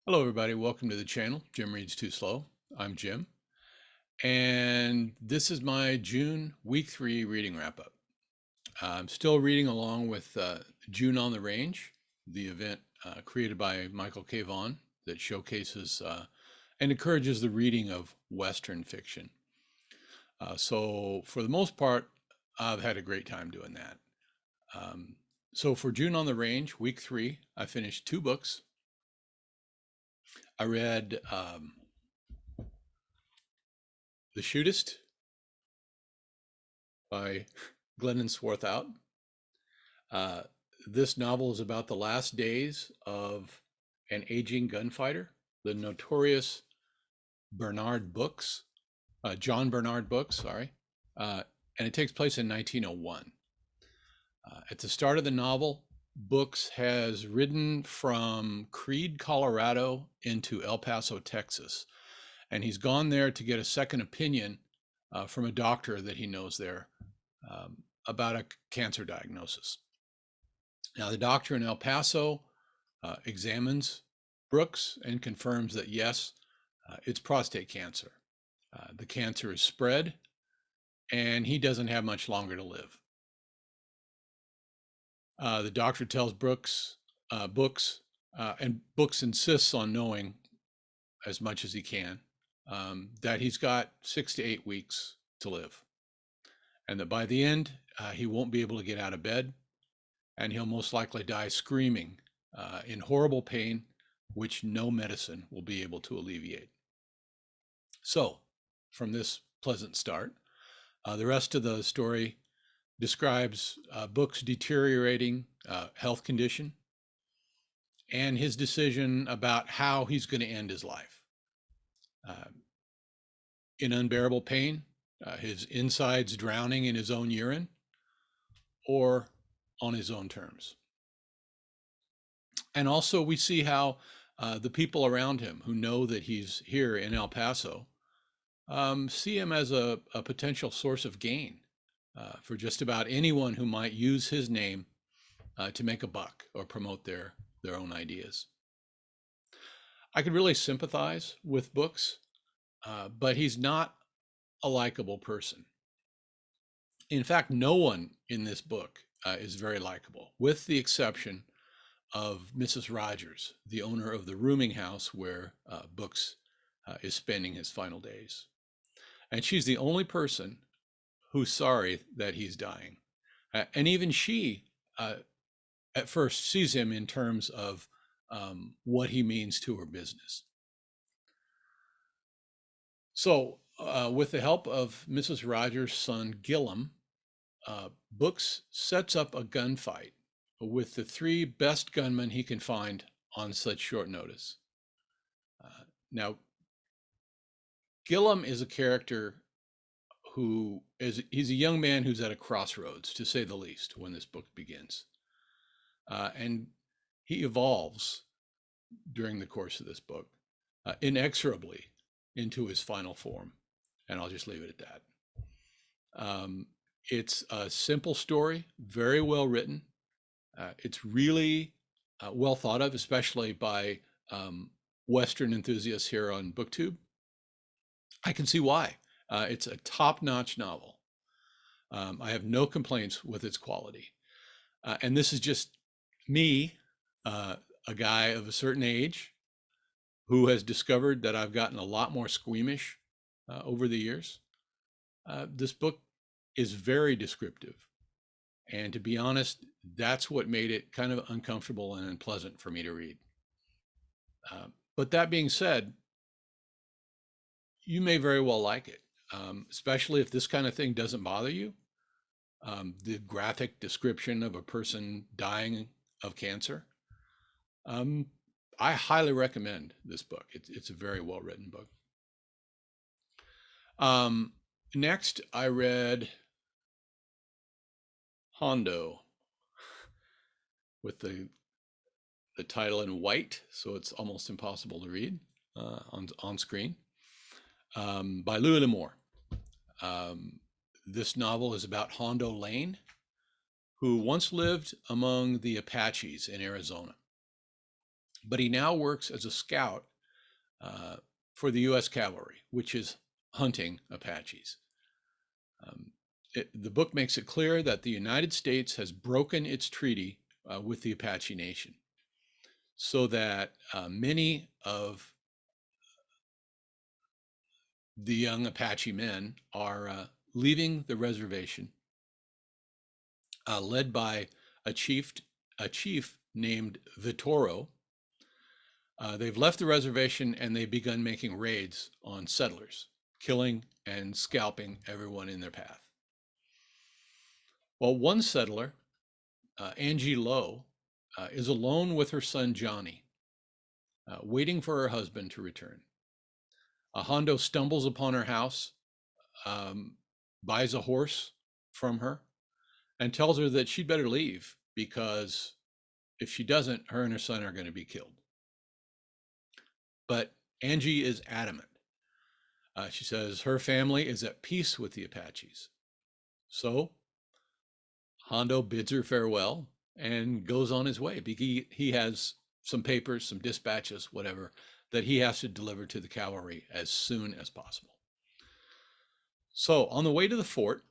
Hello, everybody. Welcome to the channel. Jim Reads Too Slow. I'm Jim, and this is my June week 3 reading wrap up. I'm still reading along with June on the Range, the event created by Michael K. Vaughan that showcases and encourages the reading of Western fiction. So, for the most part, I've had a great time doing that. So, for June on the Range, week 3, I finished 2 books. I read The Shootist by Glendon Swarthout. This novel is about the last days of an aging gunfighter, the notorious Bernard Books, John Bernard Books, sorry, and it takes place in 1901. At the start of the novel, Books has ridden from Creede, Colorado into El Paso, Texas, and he's gone there to get a second opinion from a doctor that he knows there about a cancer diagnosis. Now, the doctor in El Paso examines Brooks and confirms that yes, it's prostate cancer. The cancer is spread, and he doesn't have much longer to live. The doctor tells Books, and Books insists on knowing as much as he can, that he's got 6 to 8 weeks to live, and that by the end, he won't be able to get out of bed, and he'll most likely die screaming in horrible pain, which no medicine will be able to alleviate. So, from this pleasant start, the rest of the story describes Book's deteriorating health condition and his decision about how he's going to end his life. In unbearable pain, his insides drowning in his own urine, or on his own terms. And also, we see how the people around him who know that he's here in El Paso see him as a potential source of gain for just about anyone who might use his name to make a buck or promote their own ideas. I could really sympathize with Books, but he's not a likable person. In fact, no one in this book is very likable, with the exception of Mrs. Rogers, the owner of the rooming house where Books is spending his final days. And she's the only person who's sorry that he's dying. And even she, at first, sees him in terms of what he means to her business. So, with the help of Mrs. Rogers' son, Gillum, Books sets up a gunfight with the 3 best gunmen he can find on such short notice. Now, Gillum is a character he's a young man who's at a crossroads, to say the least, when this book begins. And he evolves during the course of this book, inexorably into his final form. And I'll just leave it at that. It's a simple story, very well written. It's really well thought of, especially by Western enthusiasts here on BookTube. I can see why. It's a top-notch novel. I have no complaints with its quality. And this is just me, a guy of a certain age who has discovered that I've gotten a lot more squeamish over the years. This book is very descriptive. And to be honest, that's what made it kind of uncomfortable and unpleasant for me to read. But that being said, you may very well like it, especially if this kind of thing doesn't bother you. The graphic description of a person dying of cancer. I highly recommend this book. It's a very well-written book. Next, I read Hondo, with the title in white, so it's almost impossible to read on screen, by Louis L'Amour. This novel is about Hondo Lane, who once lived among the Apaches in Arizona. but he now works as a scout for the U.S. Cavalry, which is hunting Apaches. The book makes it clear that the United States has broken its treaty with the Apache Nation, so that many of the young Apache men are leaving the reservation, led by a chief named Vitoro. They've left the reservation and they've begun making raids on settlers, killing and scalping everyone in their path. Well, one settler, Angie Lowe, is alone with her son Johnny, waiting for her husband to return. Hondo stumbles upon her house, buys a horse from her, and tells her that she'd better leave because if she doesn't, her and her son are going to be killed. But Angie is adamant. She says her family is at peace with the Apaches. So Hondo bids her farewell and goes on his way. He has some papers, some dispatches, whatever, that he has to deliver to the cavalry as soon as possible. So on the way to the fort,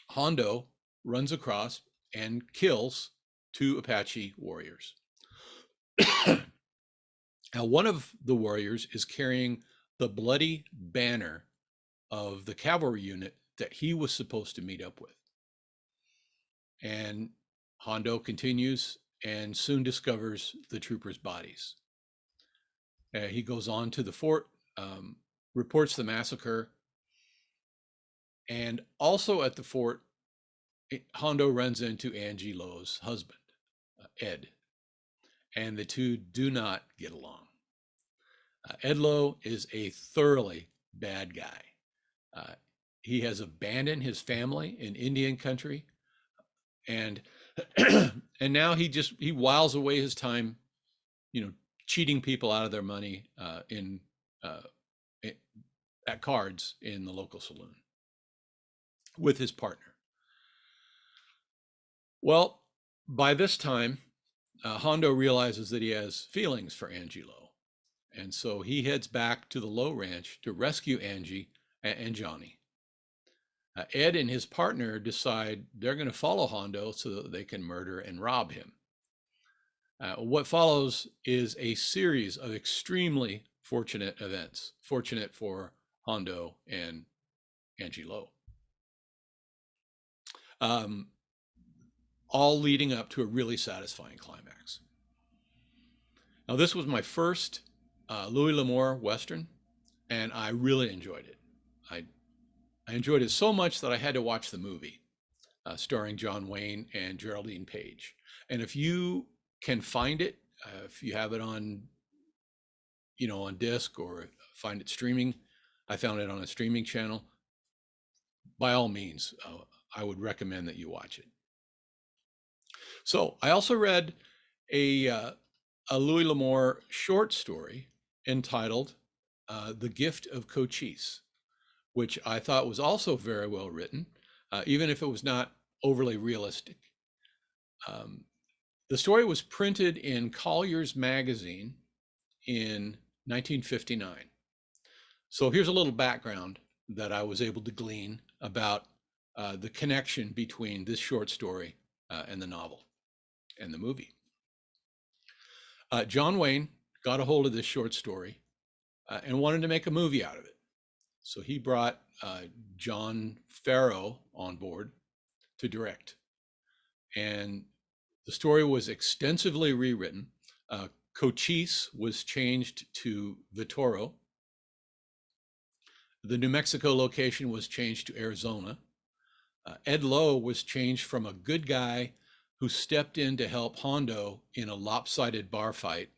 Hondo runs across and kills 2 Apache warriors. Now, one of the warriors is carrying the bloody banner of the cavalry unit that he was supposed to meet up with. And Hondo continues and soon discovers the troopers' bodies. He goes on to the fort, reports the massacre, and also at the fort, Hondo runs into Angie Lowe's husband, Ed, and the two do not get along. Ed Lowe is a thoroughly bad guy. He has abandoned his family in Indian country, and and now he whiles away his time, cheating people out of their money at cards in the local saloon with his partner. Well, by this time, Hondo realizes that he has feelings for Angie Lowe, and so he heads back to the Lowe Ranch to rescue Angie and Johnny. Ed and his partner decide they're going to follow Hondo so that they can murder and rob him. What follows is a series of extremely fortunate events, fortunate for Hondo and Angie Lowe, all leading up to a really satisfying climax. Now, this was my first Louis L'Amour Western, and I really enjoyed it. I enjoyed it so much that I had to watch the movie starring John Wayne and Geraldine Page. And if you can find it, if you have it on, on disc or find it streaming, I found it on a streaming channel. By all means, I would recommend that you watch it. So I also read a Louis L'Amour short story entitled The Gift of Cochise, which I thought was also very well written, even if it was not overly realistic. The story was printed in Collier's magazine in 1959. So here's a little background that I was able to glean about the connection between this short story and the novel and the movie. John Wayne got a hold of this short story and wanted to make a movie out of it. So he brought John Farrow on board to direct. And the story was extensively rewritten. Cochise was changed to Vitoro. The New Mexico location was changed to Arizona. Ed Lowe was changed from a good guy who stepped in to help Hondo in a lopsided bar fight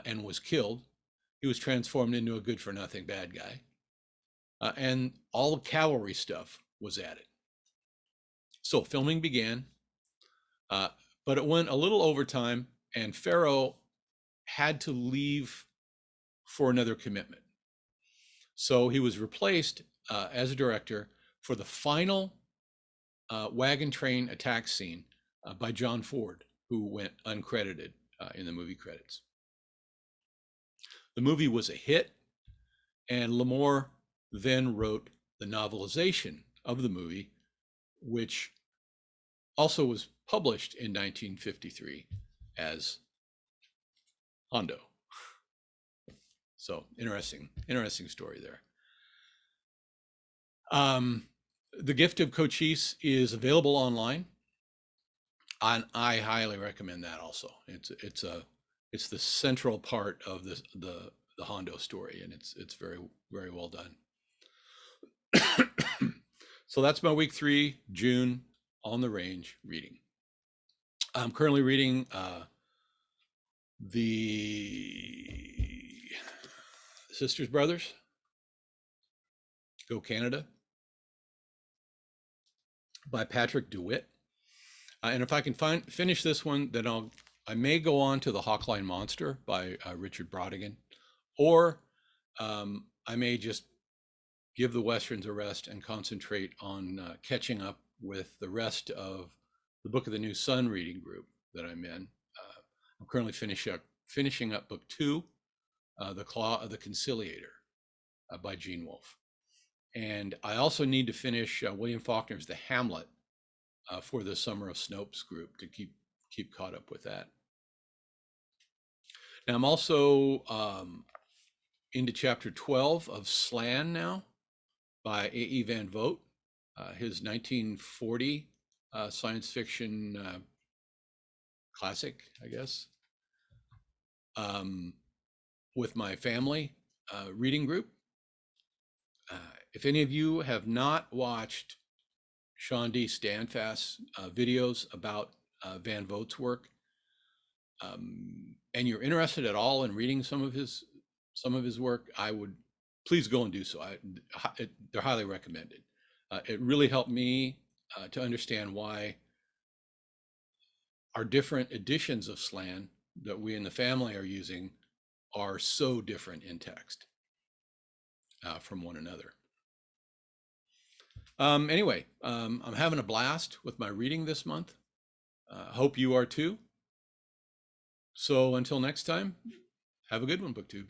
and was killed. He was transformed into a good-for-nothing bad guy. And all the cavalry stuff was added. So filming began, but it went a little over time, and Farrow had to leave for another commitment. So he was replaced as a director for the final wagon train attack scene by John Ford, who went uncredited in the movie credits. The movie was a hit, and Lamore then wrote the novelization of the movie, which also was published in 1953 as Hondo. So interesting story there. The Gift of Cochise is available online, and I highly recommend that. Also, it's the central part of the Hondo story, and it's very well done. So that's my week 3, June, on the range reading. I'm currently reading the Sisters Brothers, Go Canada, by Patrick deWitt. And if I can finish this one, then I may go on to The Hawkline Monster by Richard Brodigan, or I may just give the Westerns a rest and concentrate on catching up with the rest of the Book of the New Sun reading group that I'm in. I'm currently finishing up book 2, The Claw of the Conciliator by Gene Wolfe. And I also need to finish William Faulkner's The Hamlet for the Summer of Snopes group to keep caught up with that. Now I'm also into chapter 12 of Slan now by A.E. Van Vogt, his 1940 science fiction classic, I guess, with my family reading group. If any of you have not watched Shawn D. Standfast videos about Van Vogt's work, and you're interested at all in reading some of his work, I would please go and do so. They're highly recommended. It really helped me to understand why our different editions of Slan that we in the family are using are so different in text from one another. Anyway, I'm having a blast with my reading this month. Hope you are too. So until next time, have a good one, BookTube.